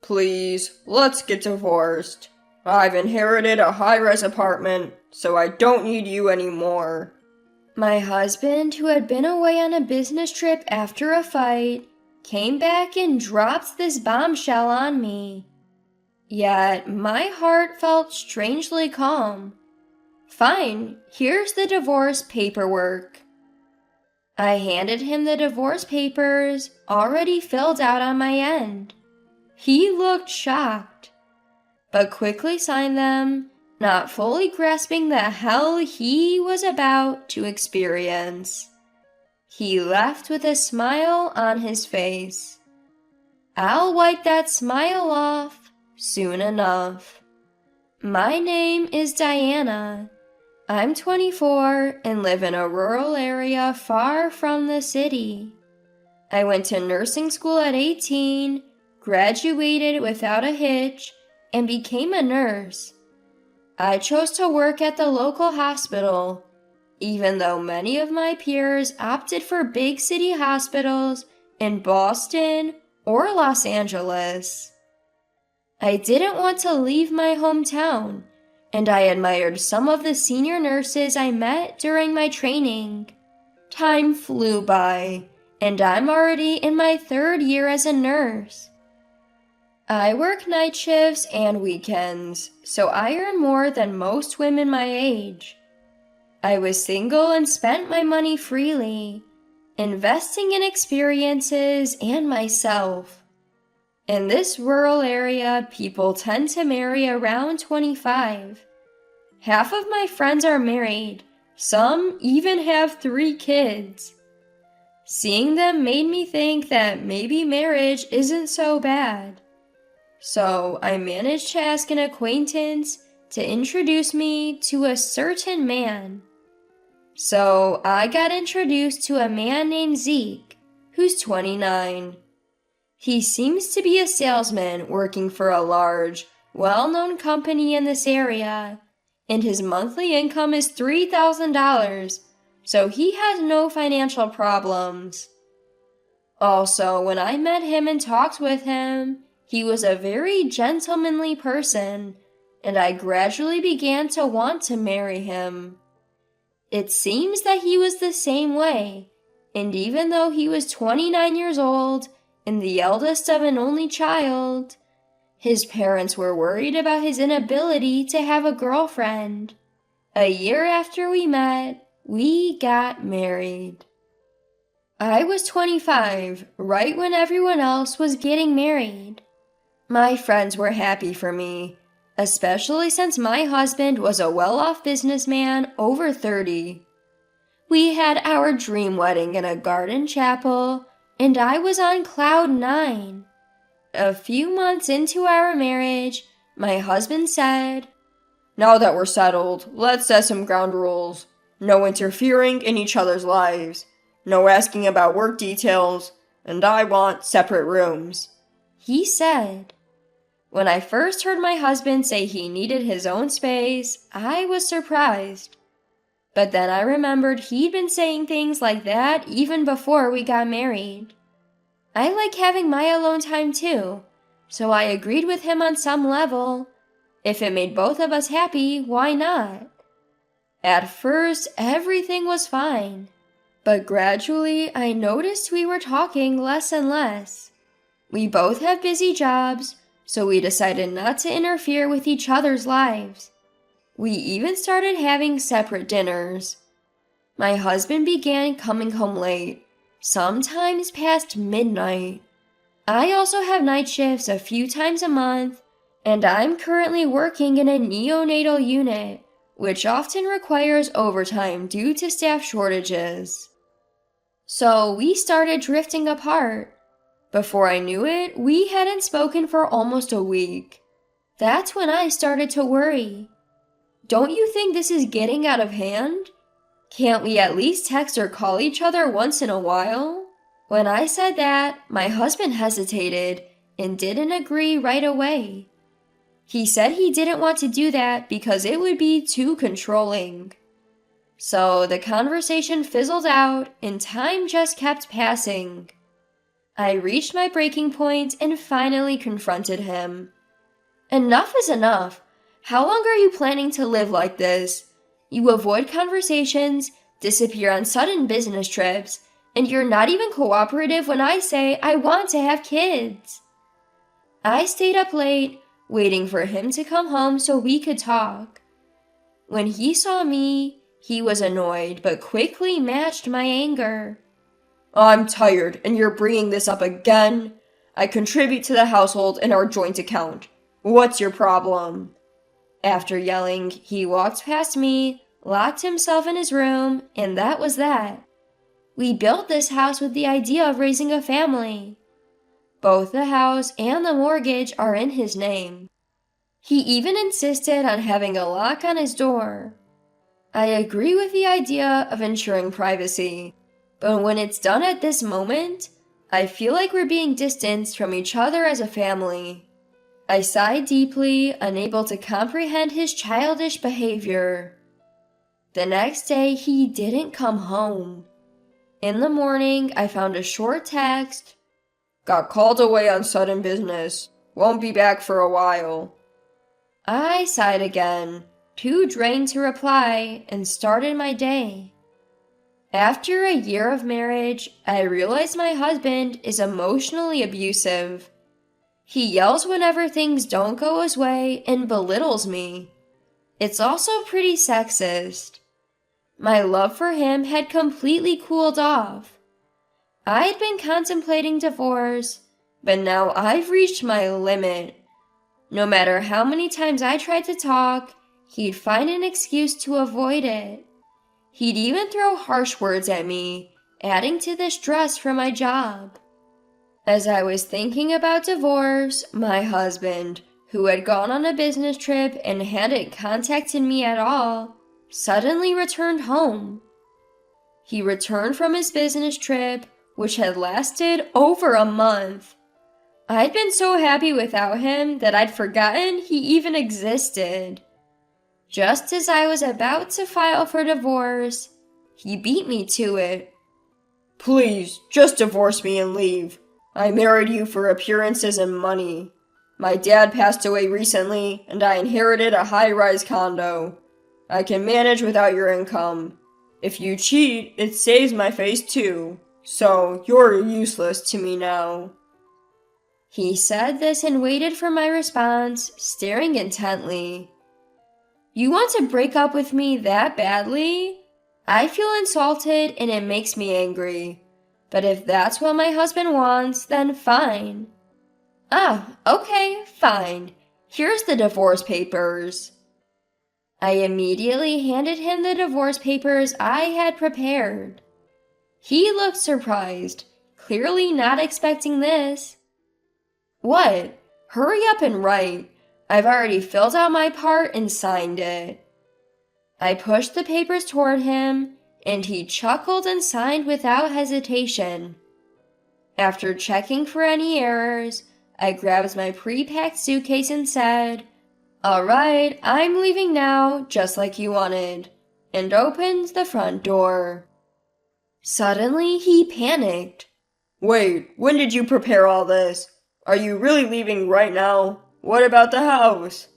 Please, let's get divorced. I've inherited a high-rise apartment, so I don't need you anymore. My husband, who had been away on a business trip after a fight, came back and dropped this bombshell on me. Yet my heart felt strangely calm. Fine, here's the divorce paperwork. I handed him the divorce papers, already filled out on my end. He looked shocked, but quickly signed them, not fully grasping the hell he was about to experience. He left with a smile on his face. I'll wipe that smile off soon enough. My name is Diana. I'm 24 and live in a rural area far from the city. I went to nursing school at 18, graduated without a hitch, and became a nurse. I chose to work at the local hospital, even though many of my peers opted for big city hospitals in Boston or Los Angeles. I didn't want to leave my hometown, and I admired some of the senior nurses I met during my training. Time flew by, and I'm already in my 3rd year as a nurse. I work night shifts and weekends, so I earn more than most women my age. I was single and spent my money freely, investing in experiences and myself. In this rural area, people tend to marry around 25. Half of my friends are married, some even have 3 kids. Seeing them made me think that maybe marriage isn't so bad. So I managed to ask an acquaintance to introduce me to a certain man. So I got introduced to a man named Zeke, who's 29. He seems to be a salesman working for a large, well-known company in this area, and his monthly income is $3,000, so he has no financial problems. Also, when I met him and talked with him, he was a very gentlemanly person, and I gradually began to want to marry him. It seems that he was the same way, and even though he was 29 years old and the eldest of an only child, his parents were worried about his inability to have a girlfriend. A year after we met, we got married. I was 25, right when everyone else was getting married. My friends were happy for me, especially since my husband was a well-off businessman over 30. We had our dream wedding in a garden chapel, and I was on cloud 9. A few months into our marriage, my husband said, "Now that we're settled, let's set some ground rules. No interfering in each other's lives. No asking about work details, and I want separate rooms," he said. When I first heard my husband say he needed his own space, I was surprised. But then I remembered he'd been saying things like that even before we got married. I like having my alone time too, so I agreed with him on some level. If it made both of us happy, why not? At first, everything was fine, but gradually I noticed we were talking less and less. We both have busy jobs, so we decided not to interfere with each other's lives. We even started having separate dinners. My husband began coming home late, sometimes past midnight. I also have night shifts a few times a month, and I'm currently working in a neonatal unit, which often requires overtime due to staff shortages. So we started drifting apart. Before I knew it, we hadn't spoken for almost a week. That's when I started to worry. Don't you think this is getting out of hand? Can't we at least text or call each other once in a while? When I said that, my husband hesitated and didn't agree right away. He said he didn't want to do that because it would be too controlling. So the conversation fizzled out and time just kept passing. I reached my breaking point and finally confronted him. Enough is enough. How long are you planning to live like this? You avoid conversations, disappear on sudden business trips, and you're not even cooperative when I say I want to have kids. I stayed up late, waiting for him to come home so we could talk. When he saw me, he was annoyed but quickly matched my anger. I'm tired, and you're bringing this up again. I contribute to the household in our joint account. What's your problem? After yelling, he walked past me, locked himself in his room, and that was that. We built this house with the idea of raising a family. Both the house and the mortgage are in his name. He even insisted on having a lock on his door. I agree with the idea of ensuring privacy, but when it's done at this moment, I feel like we're being distanced from each other as a family. I sighed deeply, unable to comprehend his childish behavior. The next day, he didn't come home. In the morning, I found a short text. Got called away on sudden business. Won't be back for a while. I sighed again, too drained to reply, and started my day. After a year of marriage, I realized my husband is emotionally abusive. He yells whenever things don't go his way and belittles me. It's also pretty sexist. My love for him had completely cooled off. I had been contemplating divorce, but now I've reached my limit. No matter how many times I tried to talk, he'd find an excuse to avoid it. He'd even throw harsh words at me, adding to the stress from my job. As I was thinking about divorce, my husband, who had gone on a business trip and hadn't contacted me at all, suddenly returned home. He returned from his business trip, which had lasted over a month. I'd been so happy without him that I'd forgotten he even existed. Just as I was about to file for divorce, he beat me to it. Please, just divorce me and leave. I married you for appearances and money. My dad passed away recently, and I inherited a high-rise condo. I can manage without your income. If you cheat, it saves my face too. So, you're useless to me now. He said this and waited for my response, staring intently. You want to break up with me that badly? I feel insulted and it makes me angry. But if that's what my husband wants, then fine. Okay, fine. Here's the divorce papers. I immediately handed him the divorce papers I had prepared. He looked surprised, clearly not expecting this. What? Hurry up and write. I've already filled out my part and signed it. I pushed the papers toward him, and he chuckled and signed without hesitation. After checking for any errors, I grabbed my pre-packed suitcase and said, All right, I'm leaving now, just like you wanted, and opened the front door. Suddenly, he panicked. Wait, when did you prepare all this? Are you really leaving right now? What about the house?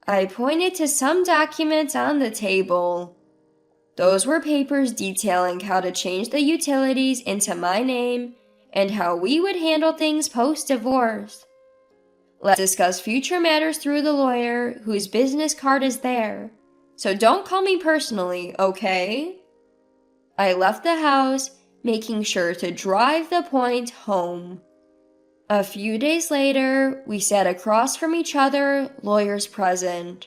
I pointed to some documents on the table. Those were papers detailing how to change the utilities into my name and how we would handle things post-divorce. Let's discuss future matters through the lawyer whose business card is there. So don't call me personally, okay? I left the house, making sure to drive the point home. A few days later, we sat across from each other, lawyers present.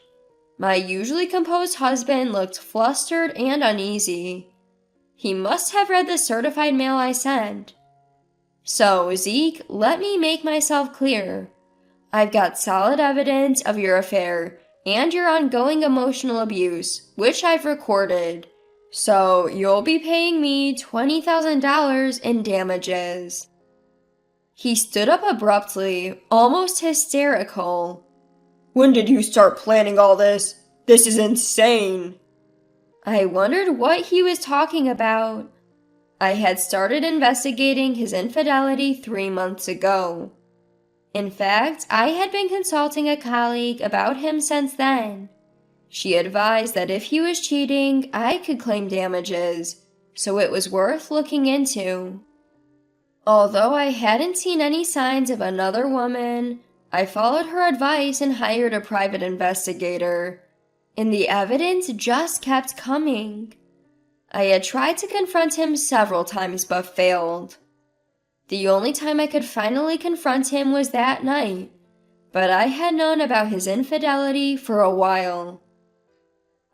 My usually composed husband looked flustered and uneasy. He must have read the certified mail I sent. So, Zeke, let me make myself clear. I've got solid evidence of your affair and your ongoing emotional abuse, which I've recorded. So, you'll be paying me $20,000 in damages. He stood up abruptly, almost hysterical. When did you start planning all this? This is insane. I wondered what he was talking about. I had started investigating his infidelity 3 months ago. In fact, I had been consulting a colleague about him since then. She advised that if he was cheating, I could claim damages, so it was worth looking into. Although I hadn't seen any signs of another woman, I followed her advice and hired a private investigator, and the evidence just kept coming. I had tried to confront him several times but failed. The only time I could finally confront him was that night, but I had known about his infidelity for a while.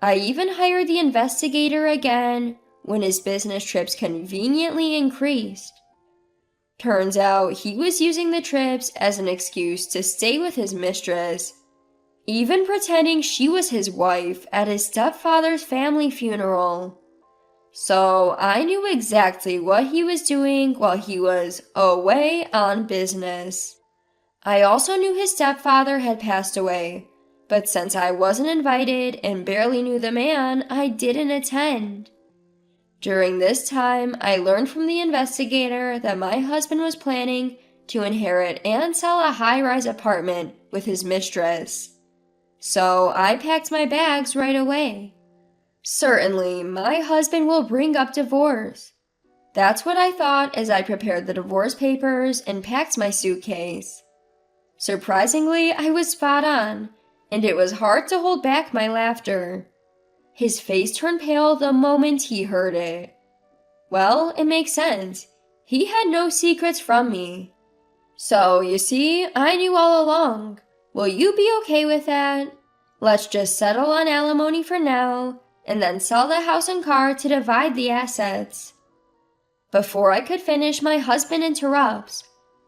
I even hired the investigator again when his business trips conveniently increased. Turns out he was using the trips as an excuse to stay with his mistress, even pretending she was his wife at his stepfather's family funeral. So I knew exactly what he was doing while he was away on business. I also knew his stepfather had passed away, but since I wasn't invited and barely knew the man, I didn't attend. During this time, I learned from the investigator that my husband was planning to inherit and sell a high-rise apartment with his mistress. So I packed my bags right away. Certainly, my husband will bring up divorce. That's what I thought as I prepared the divorce papers and packed my suitcase. Surprisingly, I was spot on, and it was hard to hold back my laughter. His face turned pale the moment he heard it. Well, it makes sense. He had no secrets from me. So, you see, I knew all along. Will you be okay with that? Let's just settle on alimony for now, and then sell the house and car to divide the assets. Before I could finish, my husband interrupts.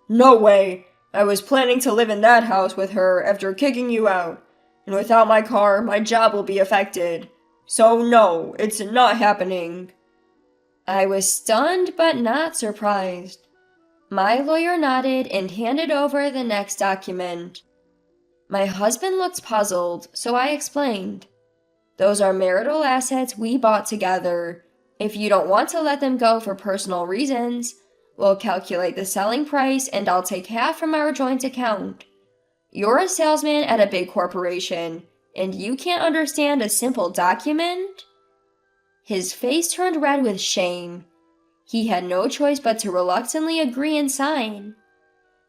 No way! I was planning to live in that house with her after kicking you out, and without my car, my job will be affected. So no, it's not happening. I was stunned but not surprised. My lawyer nodded and handed over the next document. My husband looked puzzled, so I explained. Those are marital assets we bought together. If you don't want to let them go for personal reasons, we'll calculate the selling price and I'll take half from our joint account. You're a salesman at a big corporation, and you can't understand a simple document? His face turned red with shame. He had no choice but to reluctantly agree and sign.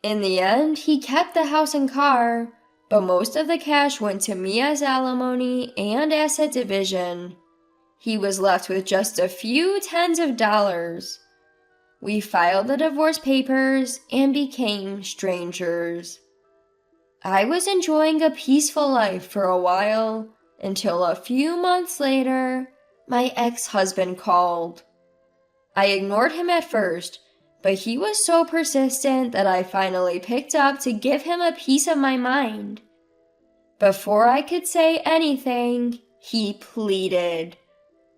In the end, he kept the house and car, but most of the cash went to me as alimony and asset division. He was left with just a few tens of dollars. We filed the divorce papers and became strangers. I was enjoying a peaceful life for a while, until a few months later, my ex-husband called. I ignored him at first, but he was so persistent that I finally picked up to give him a piece of my mind. Before I could say anything, he pleaded.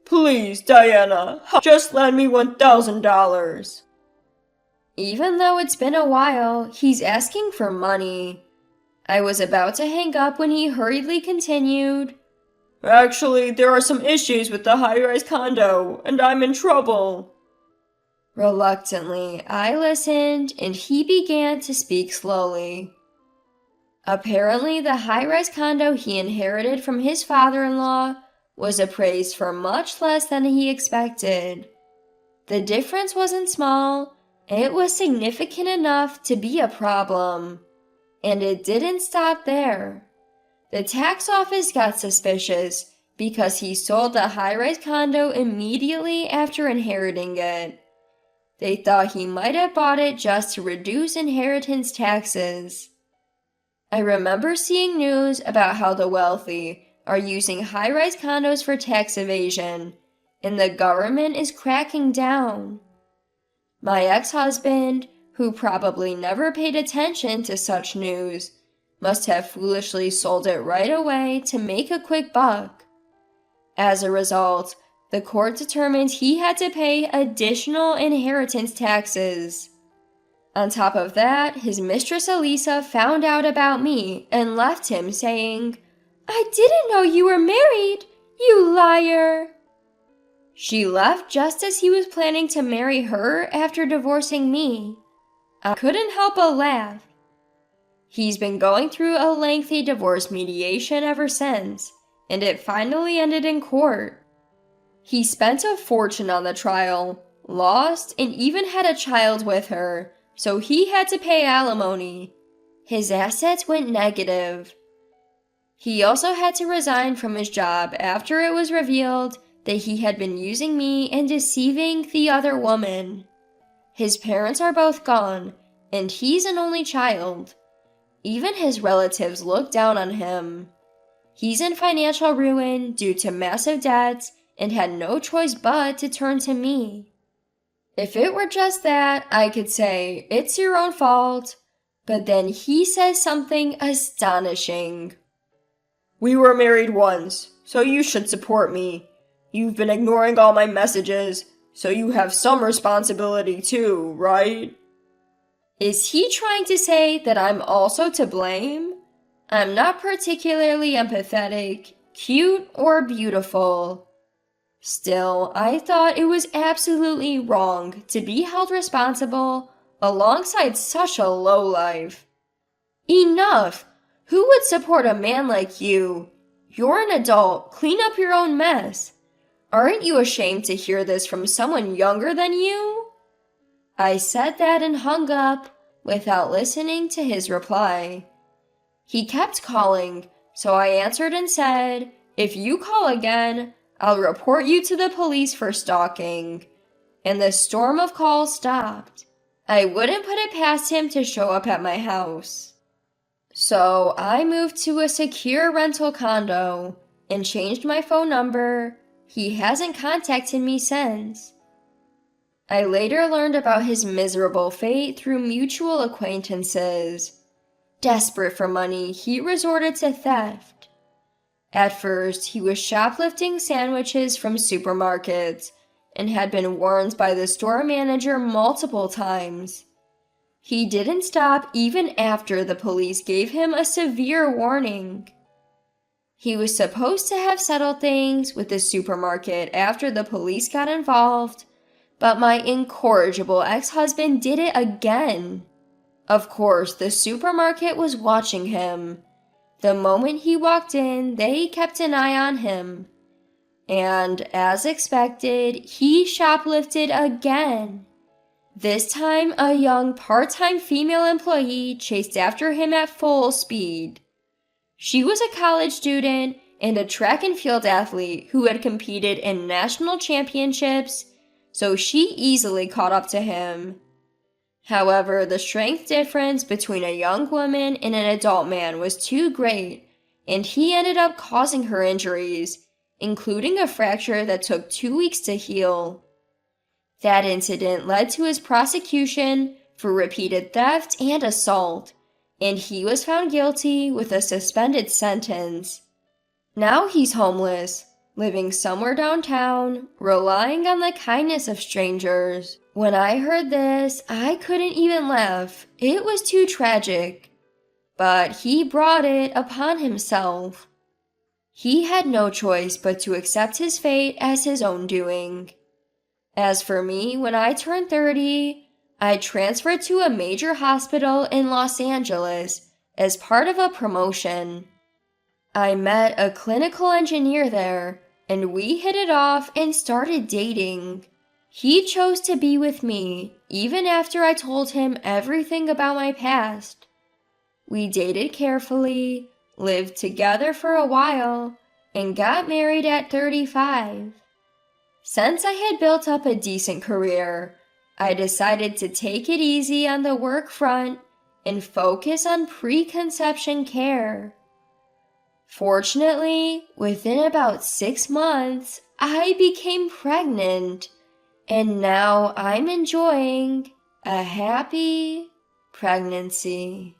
Please, Diana, just lend me $1,000. Even though it's been a while, he's asking for money. I was about to hang up when he hurriedly continued. Actually, there are some issues with the high-rise condo, and I'm in trouble. Reluctantly, I listened, and he began to speak slowly. Apparently, the high-rise condo he inherited from his father-in-law was appraised for much less than he expected. The difference wasn't small, it was significant enough to be a problem. And it didn't stop there. The tax office got suspicious because he sold the high-rise condo immediately after inheriting it. They thought he might have bought it just to reduce inheritance taxes. I remember seeing news about how the wealthy are using high-rise condos for tax evasion, and the government is cracking down. My ex-husband, who probably never paid attention to such news, must have foolishly sold it right away to make a quick buck. As a result, the court determined he had to pay additional inheritance taxes. On top of that, his mistress Elisa found out about me and left him saying, "I didn't know you were married, you liar." She left just as he was planning to marry her after divorcing me. I couldn't help but laugh. He's been going through a lengthy divorce mediation ever since, and it finally ended in court. He spent a fortune on the trial, lost, and even had a child with her, so he had to pay alimony. His assets went negative. He also had to resign from his job after it was revealed that he had been using me and deceiving the other woman. His parents are both gone, and he's an only child. Even his relatives look down on him. He's in financial ruin due to massive debts and had no choice but to turn to me. If it were just that, I could say, it's your own fault. But then he says something astonishing. We were married once, so you should support me. You've been ignoring all my messages, so you have some responsibility too, right? Is he trying to say that I'm also to blame? I'm not particularly empathetic, cute, or beautiful. Still, I thought it was absolutely wrong to be held responsible alongside such a lowlife. Enough! Who would support a man like you? You're an adult. Clean up your own mess. Aren't you ashamed to hear this from someone younger than you? I said that and hung up without listening to his reply. He kept calling, so I answered and said, if you call again, I'll report you to the police for stalking. And the storm of calls stopped. I wouldn't put it past him to show up at my house. So I moved to a secure rental condo and changed my phone number. He hasn't contacted me since. I later learned about his miserable fate through mutual acquaintances. Desperate for money, he resorted to theft. At first, he was shoplifting sandwiches from supermarkets and had been warned by the store manager multiple times. He didn't stop even after the police gave him a severe warning. He was supposed to have settled things with the supermarket after the police got involved, but my incorrigible ex-husband did it again. Of course, the supermarket was watching him. The moment he walked in, they kept an eye on him. And, as expected, he shoplifted again. This time, a young part-time female employee chased after him at full speed. She was a college student and a track and field athlete who had competed in national championships, so she easily caught up to him. However, the strength difference between a young woman and an adult man was too great, and he ended up causing her injuries, including a fracture that took 2 weeks to heal. That incident led to his prosecution for repeated theft and assault, and he was found guilty with a suspended sentence. Now he's homeless, living somewhere downtown, relying on the kindness of strangers. When I heard this, I couldn't even laugh. It was too tragic. But he brought it upon himself. He had no choice but to accept his fate as his own doing. As for me, when I turned 30, I transferred to a major hospital in Los Angeles as part of a promotion. I met a clinical engineer there, and we hit it off and started dating. He chose to be with me, even after I told him everything about my past. We dated carefully, lived together for a while, and got married at 35. Since I had built up a decent career, I decided to take it easy on the work front and focus on preconception care. Fortunately, within about 6 months, I became pregnant, and now I'm enjoying a happy pregnancy.